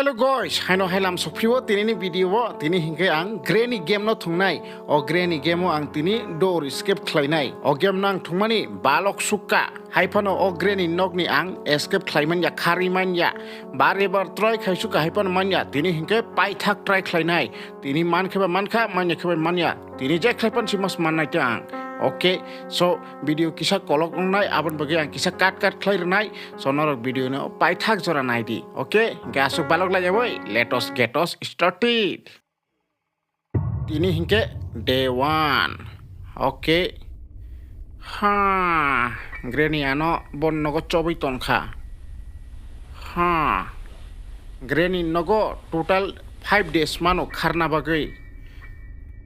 Hello guys, haino hailam sokprio tini video tini hingke ang granny game no thungnai o granny game ang tini door escape khlainai o game nang thungmani balok sukka haipano o granny nok ni ang escape khlaiman ya khariman ya bare bar try khaisuka haipan manya tini hingke paithak try khlainai tini mankheba mankha manya kheba manya tini je khlaipan simas mannai tang. Oke, so video kisah kolok nai abon bagi yang kisah cut clear nai so norok video no paithak jora nai di. Oke, gasuk balok la boy. Let us get us started. Ini hingke day 1. Oke. Ha, granny ano bon nogo cobi tonka. Ha. Granny nogo total 5 days mano karna bagai.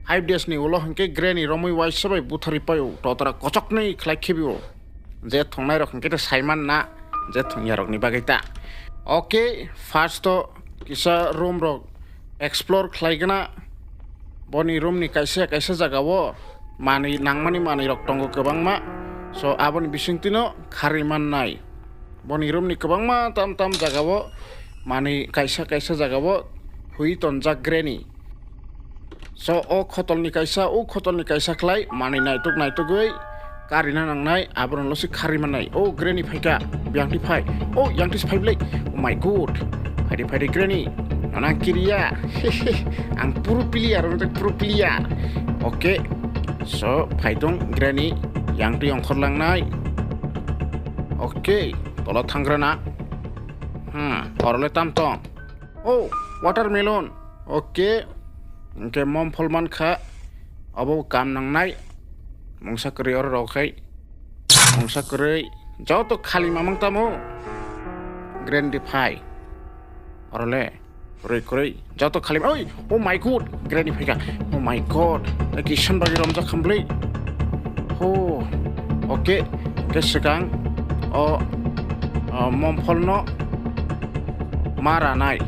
5 days ni ulo hingke granny romui wai sabai buthari payo totara kocok nei khlai khebio je thongnai rok hingke saiman na je thongya rok ni bagaita. Okay, first to kisa room rok explore khlaigana boni room ni kaisa jagao mani nangmani mani rok tongo kobangma so aboni bisingtino khariman nai boni room ni kobangma tam jagao mani kaisa jagao hui tonjak granny. So o khotol ni kaisa khlai mani naituk goi karina nangnai abron losi khari manai o granny phaika byangti phai o yangti phai blai oh my god phai granny anang kiria ang puru piliar okay so phaidong granny yangti ongkhor langnai okay tola thangrana orole tamtong oh watermelon okay Oke mom polman kha abo kam nangnai mongsa kri or rokai mongsa kri jao to khali mamang tamo grand phai orle kri jao to khali oi oh my god grand phai ka oh my god kishan bagi romja khamblei ho oke ke sekang o mom polno mara nai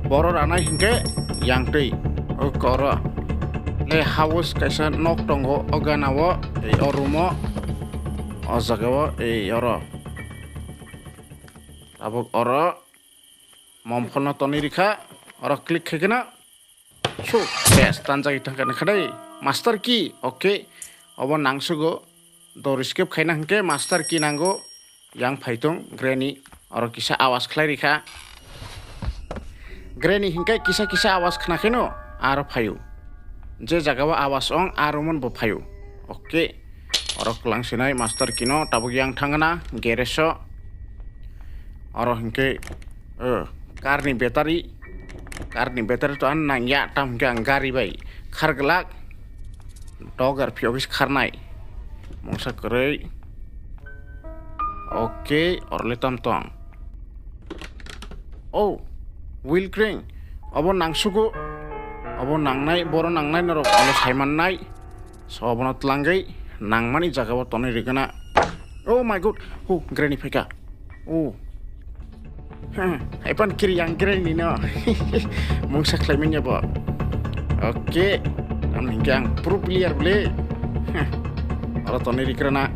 boro ranai hingke yangtei koro le house kaisa nok tongo oganawo e orumo ozagawo e oro abok oro momphona tonirikha oro click khegena so yes tanjagi thangkana khadai master key okay obo nangsugo door escape khaina hangke master key nango yang phaitong granny oro kisa awas khlairikha granny hingke kisa awas khna kheno aro phayu je jagao awas ong aromon bo phayu okay oro klang sinai master kino tabuk yang thangana garage oro hingke car ni battery to an nangya tam gang gari bai kharglak dogar phiobis kharnai mongsa korei okay orle tam tong oh wheel crane abo nangsugo abo nangnai boro nangnai norok alo saiman nai so abono tlangai nangmani jagao toni rigana oh my god oh granny phaika oh haipan kiri yang granny no mongsa khlaimen yabo okay am hingkang pro player ble aro toni rigrana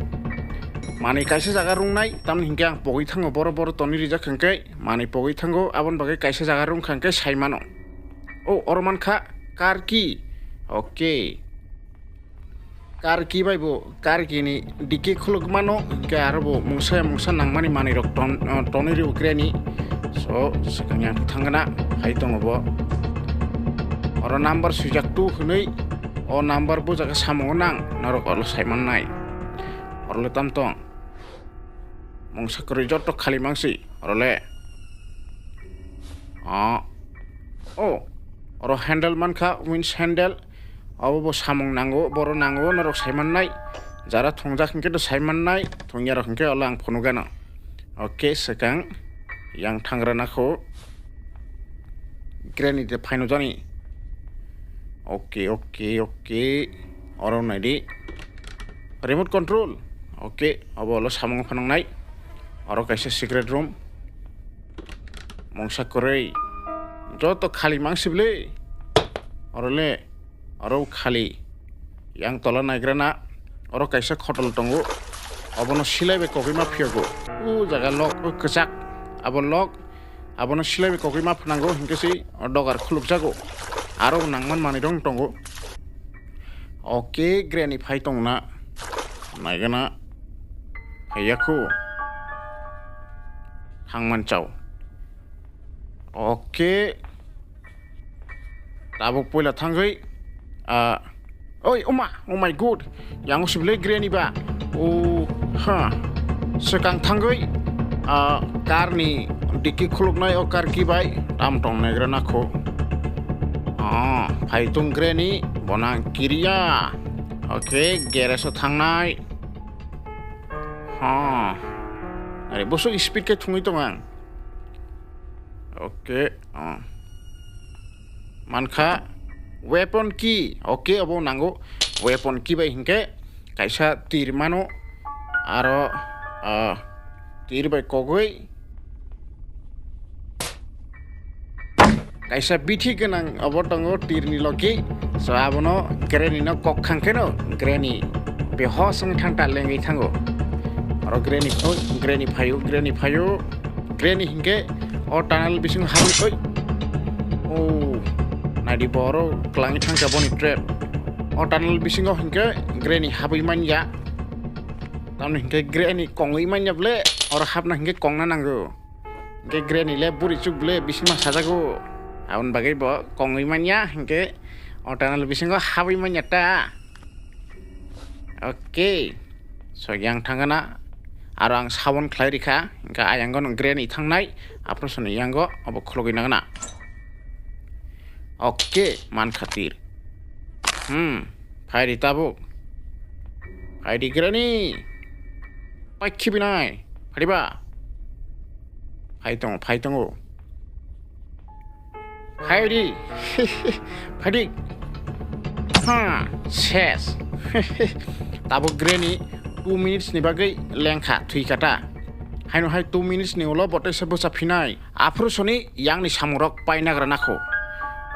mani kaisa jaga rungnai tam hingkang pogoi thango boro toni rijak khangkai mani pogoi thango abon bagai kaisa jaga rung khangkai saimano oh orman kha car key okay car key bai bo car key ni dike khuluk mano ke arbo mungsa nangmani mani rok toni ri granny so sakanya thangana haitong bo oro number sujak tu hunei o number bo jaga samong nang norok olo saiman nai orle tamtong mungsa kri jotto khali mangsi orle oh oro handle man kha wins handle abo bo samong nango boro nango norok saiman nai jara thongjak hingke to saiman nai thongya rok hingke olang phonugano okay sekang yang thangrana kho granny de phaino jani okay oro nai di remote control okay abo lo samong phanang nai oro kaisa secret room mongsa korei joto khali mangsible orole oro khali yang tola naigrana oro kaisa khotol tongo obono silaibe kokima phiago u jaga lok kechak abo lok abono silai kokoi ma phanango hingke si dogar khulukjago aro nangman manui rong tongo okay granny phai tongna naigana phaiyaku hangman chau okay tabuk poila thangai oi oma oh my god yang sible granny ba oh ha sekang thangai karni diki khuluknai o kar ki bai tam tong negra nakho phai tung granny bonang kiriya okay garage thangnai are boso speed ke thungui tongang okay mankha weapon key okay abo nango weapon key bai hingke kaisa tir mano aro tir bai kogoi kaisa bithi ganang abo tongo tir ni loki so abono granny no kok khangke no granny be hosang thangta lengi thango aro granny phayo granny hingke o tunnel bising habi oi nadi boro klangi thangka boni trap o tunnel bisingo hingke granny habi manja tamne hingke granny kongui manja ble oro habna hingke kongna nango hingke granny le buri chuk ble bisima sajago abon bagai bo kongui manja hingke o tunnel bisingo habi manja ta okay so yang thangana aro ang sabon khlai rikha hingke ayango no granny thangnai aprosoni yango abo khulogoi nangna okay man khatir phairi tabuk phairi granny paikibinai phariba phai tongo phairi phari ses tabuk granny 2 minutes ni bagai lengkha thui kata haino hai 2 minutes ni ulo botai sabo saphinai aprosoni yang ni samurok painagra nakho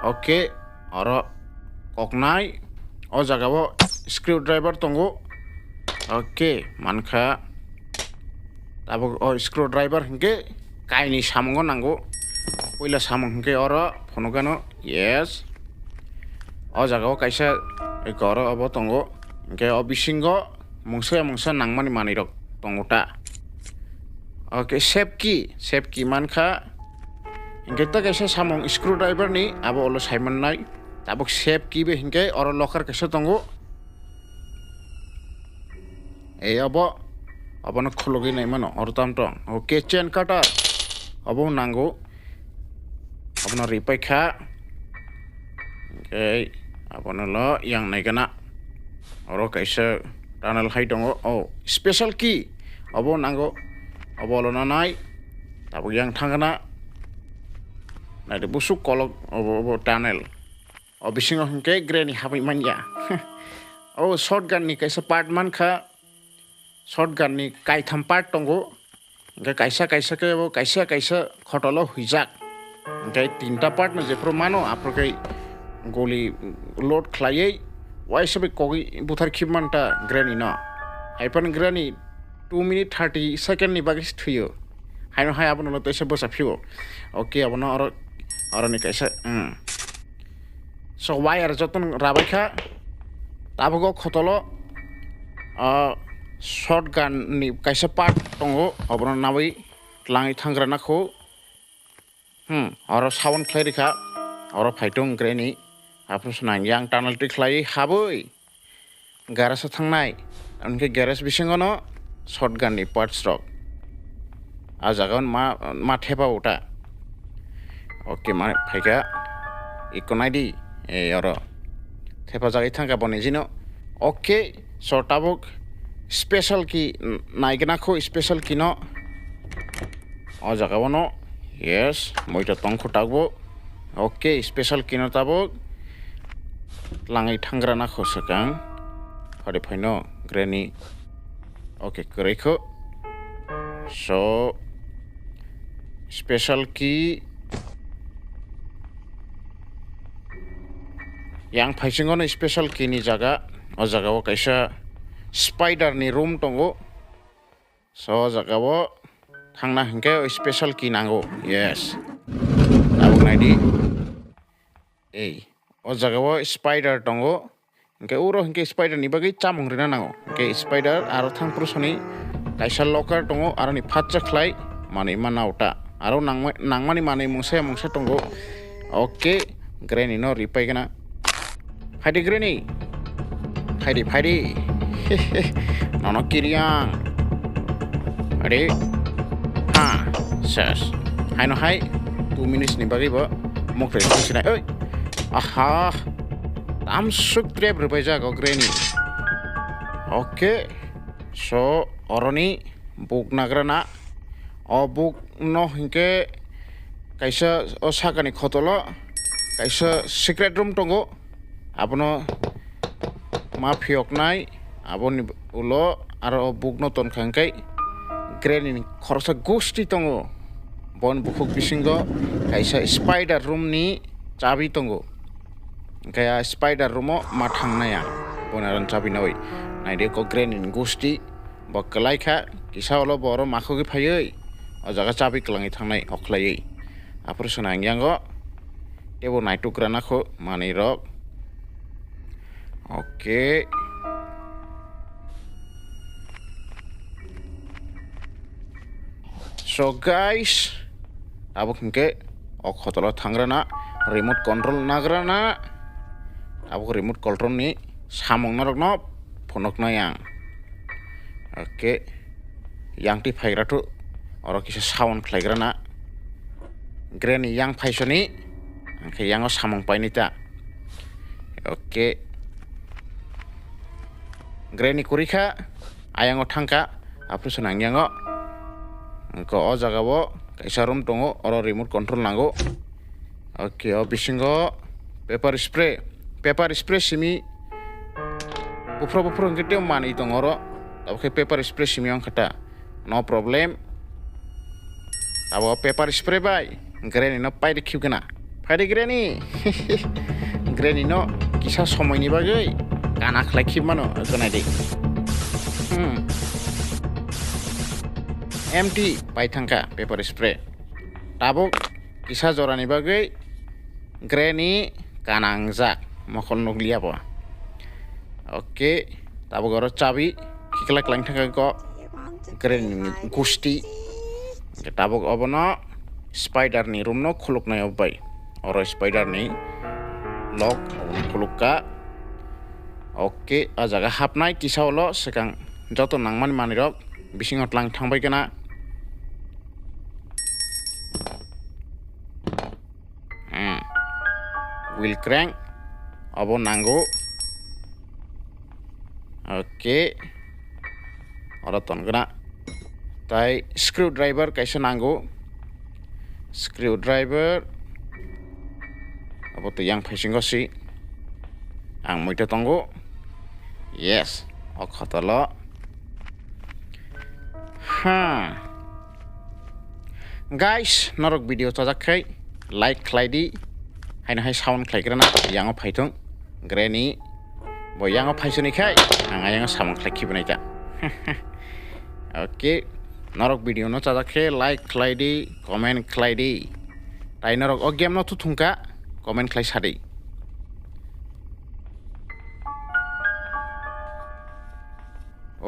okay oro koknai o jagao screwdriver tongo okay mankha tabo o screwdriver hingke kaini samungo nango poila samung hingke oro phonogano yes o jagao kaisa goro abo tongo hingke o bisingo mungsa nangmani manirok tongota okay save key mankha hingke ta kaisa samung screwdriver ni abo olo simon nai tabuk save key be hingke oro locker kaisa tongo abo no khologi nai mano oro tam tong okay chain cutter abo nango abo no ripai kha okay abo no lo yang nai gana oro kaisa tunnel hai tongo special key abo nango abo lo nai tabuk yang thangana nai de busuk kolok abo tunnel bisingo hingke granny habi manja shotgun ni kaisa part mankha shotgun ni kaitham part tongo hingke kaisa ke abo kaisa khotolo huijak hingke tinta part no jepro mano aprokai goli load khlaiei waisabe kogi buthar khibmanta granny no haipan granny 2 minute 30 second ni bagis thuyo haino hai abono lo tesa bosa phio okay abono oro ni kaisa so wire joton rabaikha tabogo khotolo shotgun ni kaisa part tongo abono nabai langi thangra nakho oro sound khlai rikha oro phaitong granny aprosnang yang tunnel ti khlai haboi garage thangnai amke garage bisingono shotgun ni parts rok a jagon ma thepa uta okay ma phaika ikonai di oro thepa jagai thangka boni jino okay so tabuk special key naigna kho special key no o jagaono yes moita tongkho tagbo okay special key no tabuk langai thangra na kho sakang hare phaino granny okay korekho so special key yang phaisingono special key ni jaga o jagao kaisa spider ni room tongo so jagao thangna hingke special key nango yes naidi ei o jagao spider tongo hingke uro hingke spider ni bagui chamung rina nango hingke spider aro thang prusoni kaisa locker tongo aro ni phatcha khlai manui manauta aro nangmani manui mungsa tongo okay granny no ripai gana haidi granny haidi nono kiriang haidi ha ses haino hai 2 minutes ni bagi bo mokre sinai oi aha am suk trap rupai jago granny okay so oroni book nagrana o book no hingke kaisa o sakani khotolo kaisa secret room tongo abono ma phioknai aboni ulo aro book no ton khangkai granny ni khorsa gosti tongo bon bukhuk bisingo kaisa spider room ni chabi tongo kaya spider room o mathangnaya bonaran chabi noi naide ko granny ni gosti bo kalaikha kisa olo boro makhogi phayoi o jaga chabi klangi thangnai okhlai apro sonang yango tebo naitukra nakho mani rok okay so guys abo hingke o khotolo thangrana remote control nagrana abo remote control ni samung narok no phonok na yang okay yang ti phaigratu oro kisa sound khlaigrana granny yang phaisoni angke yang o samung painita okay granny kurikha ayang o thangka apro sonang yango ko o jaga bo kaisa room tongo oro remote control nango okay o bisingo paper spray simi bufro ngite mani tongoro okay paper spray simi ang khata no problem abo paper spray bai granny no pai dekhiu gana pai granny granny no kisa somoi ni bagai kana khlai khibmano gana de empty pai thangka paper spray tabuk kisa jorani bagai granny kanangjak mokol nuglia bo okay tabuk oro chabi kikla klang thangka ko granny gusti tabuk obono spider ni room no khuluk nai obai oro spider ni lock khulukka okay a jaga hapnai kisa olo sekang joto nangmani manirok bisingot lang thangbai kana wheel crank abo nango okay oro ton gana tai screwdriver kaisa nango screwdriver abo to yang phasingo si ang moita tongo yes o khotolo guys norok video chajakai like khlaidi haina hai sound khlaigrana yango phaithong granny bo yango phaisoni khai ang yango sound khlaikhibnai ta okay norok video no chajakhe like khlaidi comment khlaidi tai norok o game no tuthungka comment khlai sadi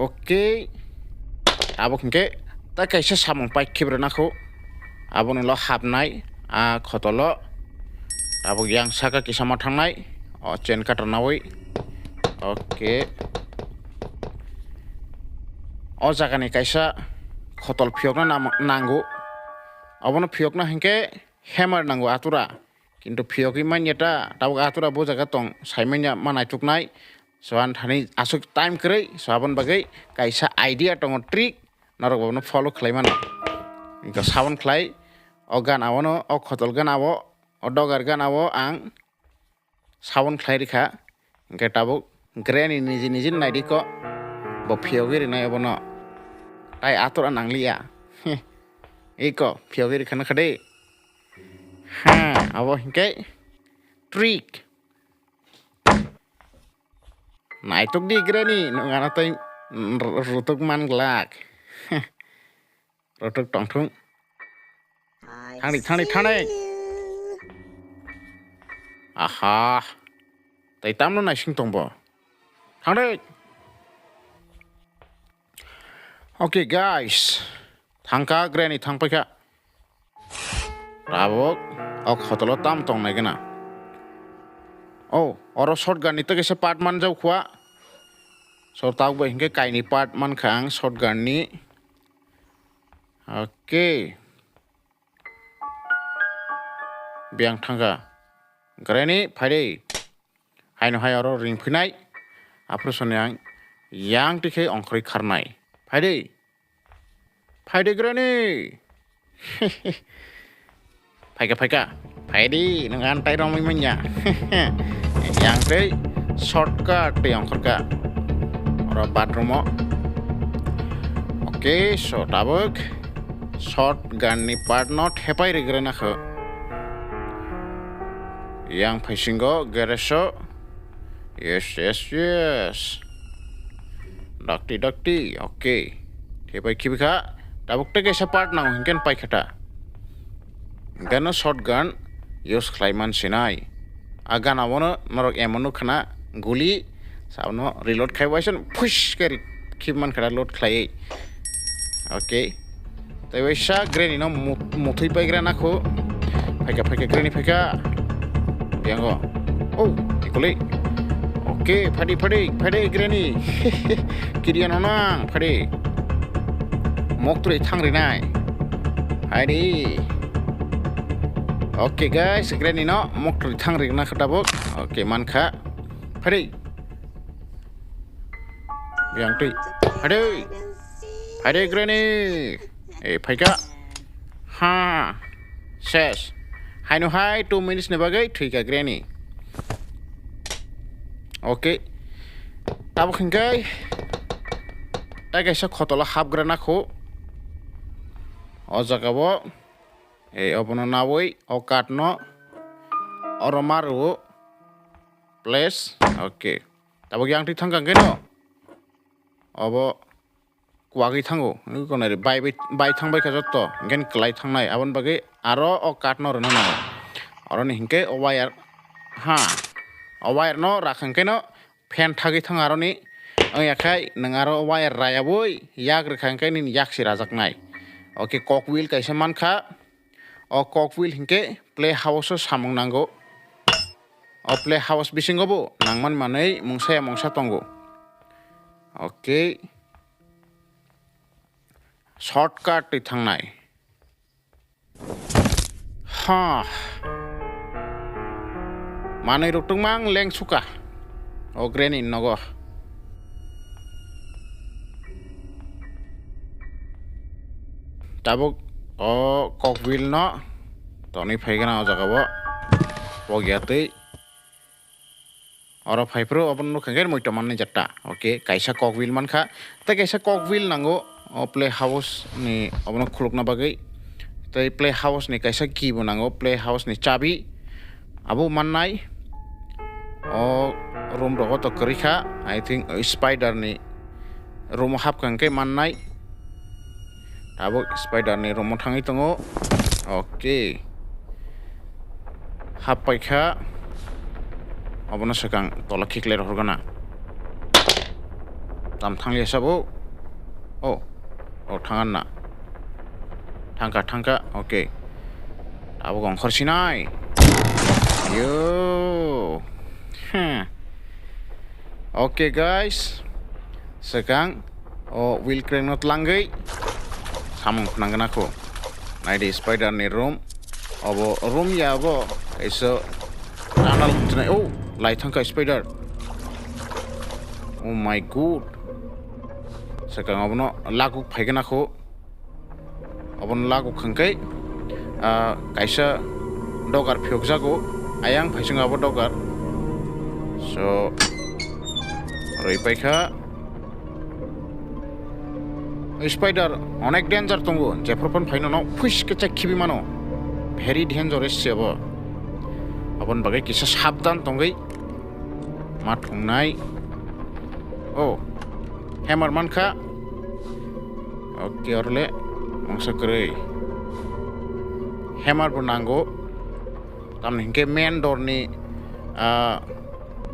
okay abo hingke ta kaisa samung pai khibrana kho abono lo hapnai a khotolo abo yang saka kisama thangnai o chain cutter nawi okay o jaga ni kaisa khotol phiokna nango abono phiokna hingke hammer nango atura kintu phioki manyeta tabuk atura bo jaga tong saimanya manai tuknai soan thani asuk time krei sabon bagai kaisa idea tong trick narok bono follow khlaimano inka sabon khlai o gan awono o khotol gan awo o dogar gan awo ang sabon khlai rikha inka tabuk granny niji naidi ko bo phiogi rinai abono tai atura nanglia iko phiogi rikhana khade abo hingke trick naituk di granny ngana tai rutuk man glak rutuk tongthung thangni aha tai tamno naising tongbo thangdai. Okay guys, thangka granny thangpaika tabok ok hotolo tam tong nai gana. Oh oro shotgun ni to kese part man jau khwa so tau ba hinge kaini part man khang shotgun ni. Okay biang thangka granny phaidei haino hai oro ring phinai apro sonyang yang tikhe ongkhoi kharnai phaidei granny. Phaika phaidi nang antai rong manya yang tei shortcut te ongkhorka oro bathroom o. Okay so tabuk shotgun ni part not hepai regrena kho yang phasingo garage o. Yes dakti okay hepai khibika tabuk te kaisa part nang hingken paikhata gano shotgun use khlaiman sinai agana wono norok emonu khana guli sauno reload khaiwaison push kari khibman khara load khlai. Okay tai waisa granny no muthui paigra na kho phaika granny phaika biango oh ikuli. Okay phadi granny kirian onang phadi moktri thangri nai haidi. Okay guys, granny no moktri thangri na khatabok. Okay mankha phadi biang tei phadi granny phaika ha ses haino hai 2 minutes ne bagai thika granny. Okay tabuk hingkai ta kaisa khotola hapgrana kho o jagao obono nawoi o katno oromaru place. Okay tabuk yang ti thangkang keno obo kwagi thango ni konare bai thangbai ka jotto gen klai thangnai abon bagai aro o katno rena na aro ni hingke o wire ha o wire no rakhang keno fan thagi thang aro ni yakhai nang aro wire raya boi yak rakhang kai ni yaksi rajak nai. Okay cock wheel kaisa mankha o cock wheel hingke playhouse samung nango o playhouse bisingo bo nangman manei mungsa tongo. Okay shortcut ti thangnai ha manei rok tungmang leng suka o granny nogo. Tabuk o cock wheel no toni phaigana o jagao pogyatei oro phaipro obon no khangger moito manni jatta. Okay kaisa cock wheel mankha ta kaisa cock wheel nango o playhouse ni obon khulukna bagai tai playhouse ni kaisa key bo nango playhouse ni chabi abo mannai o room rogo to krikha I think spider ni room hapkang ke mannai abo spider ni room thangi tongo. Okay happaikha obono sakang tola khikler horgana tam thangli sabo oh thangan na thangka. Okay abo gong khorsinai yo Okay guys sakang o wheel crank not langai samung nangana ko naidi spider ni room obo room ya bo iso tunnel tnai oh lai thangka spider. Oh my god sakang obono lagu phaigana ko obono lagu khangkai kaisa dogar phiokjago ayang phaisinga abo dogar so roi paikha spider onek danger tongo jephorpon phaino no fuis ke chakhibi mano very dangerous sebo abon bagai kisa sabdan tongai ma thungnai oh hammer mankha. Okay orle mangsa krei hammer bo nango tamni hingke main door ni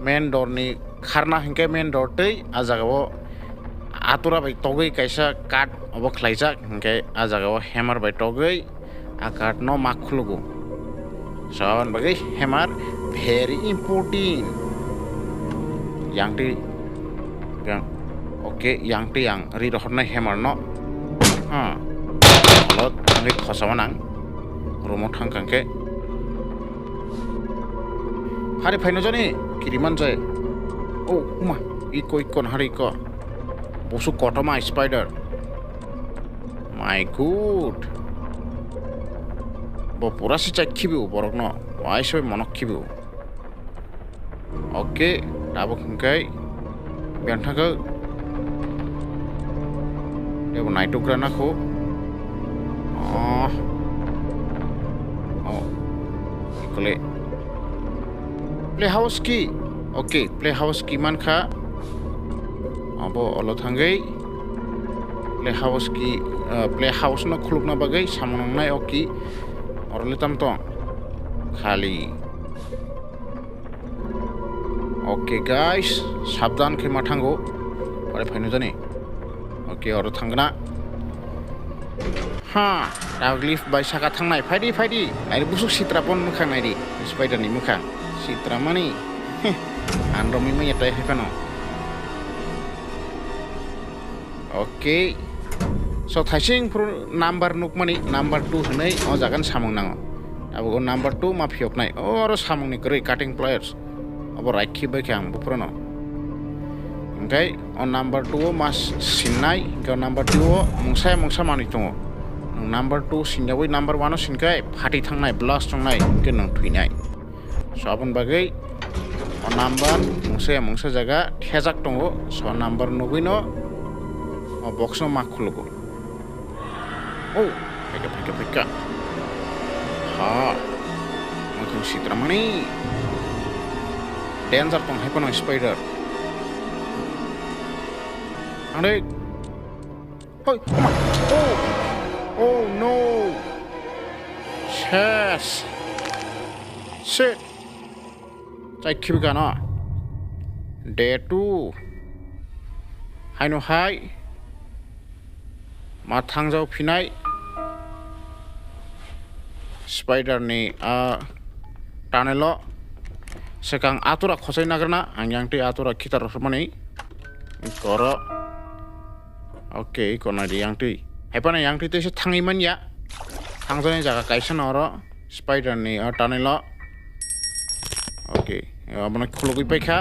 main door ni kharna hingke main door tei a jagao atura bai togui kaisa kat obo khlaijak hingke a jagao hammer bai togui a kat no mak khulugo son bagai hammer very important yang ti yang oke yang ti yang ri rohornai hammer no lot ngai khosamanang romo thangkangke hari phaino jani kiriman jai oh uma iko hari ko bosu kotoma spider my good bo pura si chakhibu borok no wai soi monok khibu oke tabo khangkai bianthaga debo naitokra na kho ikole playhouse ki oke playhouse ki man kha abo olo thangai playhouse no khulukna bagai samongnai oki orle tam to khali oke guys sabdan ke mathango pare phaino jani oke oro thangna lift by saka thangnai faidi ai busuk sitra pon mukhang nai ri spider ni mukhang sitra mani andromi mai atai hepano oke so thaising pro number nukmani number 2 hanai o jagan samung nango abo number 2 ma phiok nai oro samung ni kri cutting pliers abo rakhi bai khang buprono ngai on number 2 mas sinai go number 2 mungsa mani tongo number 2 sinjawai number 1 sinkai phati thangnai blast tongnai ke nang thuinai so abon bagai on number mungsa jaga thejak tongo so number 9 no o box no mak khulugo oh peka mungkin sitra mani danger tong hepono spider ane hoi oh no yes shit chai khibiga na day 2 haino hai ma thangjau phinai spider ni tanelo sekang atura khosai nagrana angyang ti atura khitar rosmani koro oke kona di yang ti hepana yang ti se thangi man ya thangjani jaga kaisa oro spider ni tanelo oke abona khulugui paikha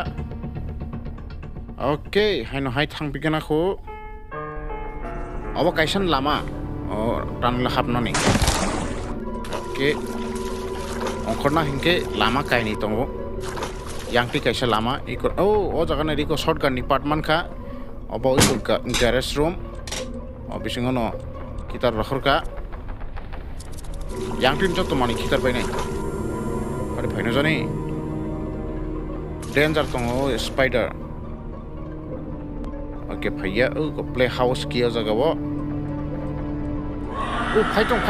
oke haino hai thangpigana kho abo kaisan lama tanla hapnani oke ongkorna hingke lama kaini tongo yangti kaisa lama iko o jaga na riko shotgun department kha abo iko garage room obisingono kitar rakhorka yangti jotto mani kitar bainai pare phaino jani danger tongo spider oke phaiya ko playhouse ki jaga bo phaitong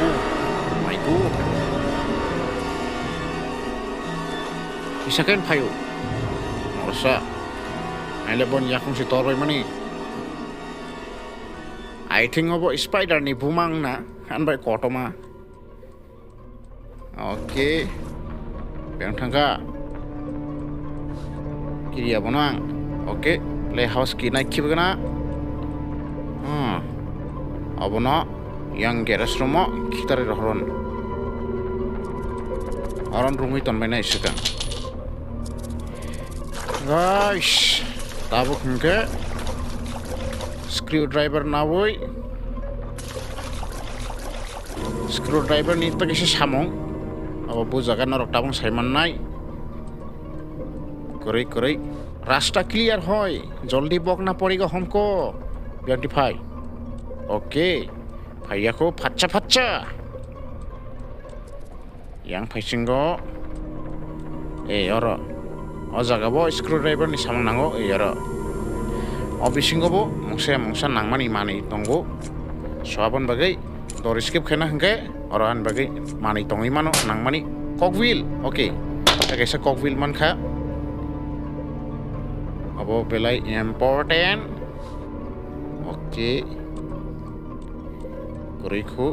oh my god second phayo orsa elebon yakung si toroi mani I think obo spider ni bumang na anbai kotoma oke bang thangka kiriya bonang oke playhouse ki nai khibgana abono yang garage room khitare rohron aron rumi tonbai nai sika guys tabuk hingke screwdriver nawoi screwdriver ni to kisi samong abo bujaga norok tabung saiman nai korei rasta clear hoy joldi bok na porigo homko 25 oke phaiya ko phatcha yang phaisingo oro o jaga bo screwdriver ni samang nango oro obisingo bo mungsa nangmani mani tongo soabon bagai door skip khena hangke oro an bagai mani tongi mano nangmani cogwheel oke kaisa cogwheel mankha abo belai important okay kuriku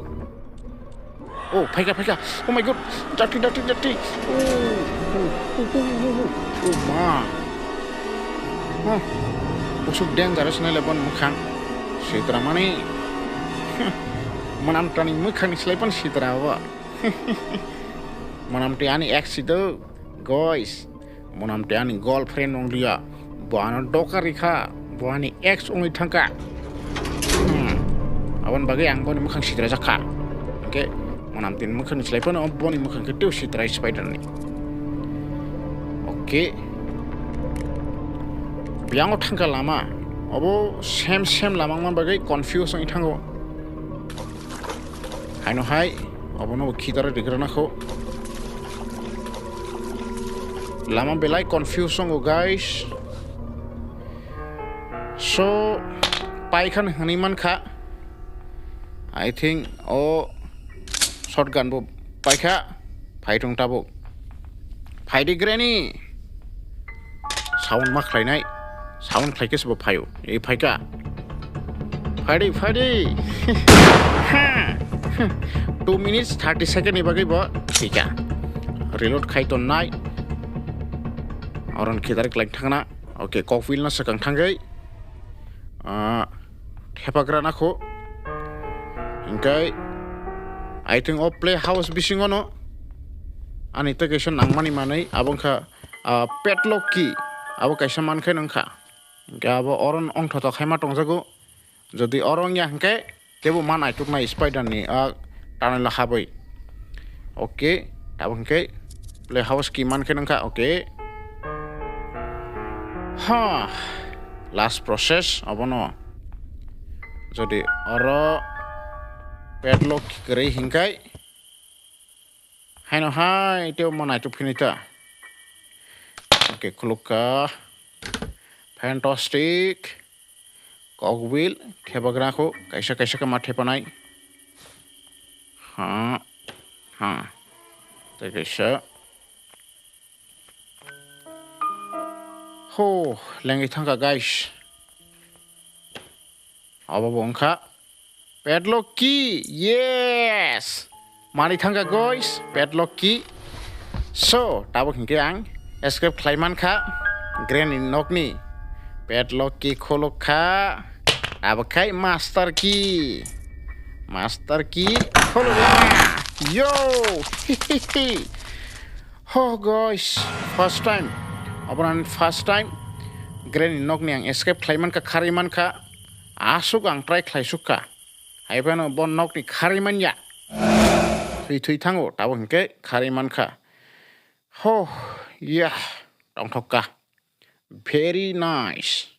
oh phaika oh my god jati oh ma usuk dangerous na lebon mukhang sitra mani manam tani mukhang selepan sitra wa manam tiani ex itu guys manam tiani girlfriend ong dia buana dokari kha buani ex ongi thangka awan bagai ang boni mukhang sitra jakha okay manam tin mukhang selepan boni mukhang ketiu sitra spider ni okay biang thangka lama abo same lamang man bagai confuse ong thango haino hai abo no khidara digrana kho lama belai confuse ong guys so paikhan haniman kha I think shotgun bo paikha phaitung tabo phaidi granny sound ma khlainai sound khlaikes bo phayo ei phaika phaidi 2 minutes 30 second ni bagai bo thika reload khai ton nai oron khidar klak thangna okay cogwheel na sakang thangai thepagra na kho ingkai I think playhouse bisingono ani te kaisa nangmani manai abongkha padlock key abo kaisa mankhai nangkha ingka abo oron ong thoto khaima tongjago jodi orong ya hangke kebo manai tuknai spider ni tanala habai okay abongke playhouse key mankhai nangkha okay last process abono jodi oro padlock krai hingkai haino hai teo manai tu finita okay kluka fantastic cogwheel thebagra ko kaisa ka ma thepanai te kaisa ho lengi thangka guys abo bongkha padlock key yes mani thangka guys padlock key so tabo hingke ang escape khlaiman kha granny nokni padlock key kholokha abo khai master key kholokha yo oh guys first time granny nokni ang escape khlaiman ka khariman kha asuk ang try khlaisukka haibano bon nokni khariman ya thui thango tabo hingke khariman kha ho yeah tongthokka very nice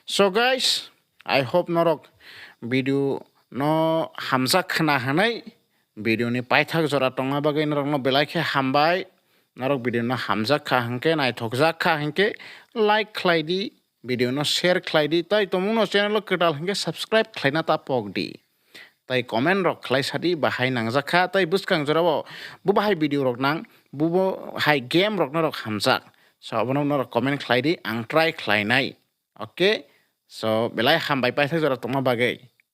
so guys I hope norok video no hamjak khana hanai video ni paithak jora tonga bagai norok no belai khe hambai norok video no hamjak kha hangke naithokjak kha hangke like khlaidi video no share khlaidi tai tomuno channel ketal hangke subscribe khlaina ta pokdi tai comment rok khlai sadi bahai nangjakha tai buskang jorabo bu bahai video rok nang bu hai game rok norok hamjak so abono norok comment khlaidi ang try khlainai okay so belai hambai paithak jora tongma bagai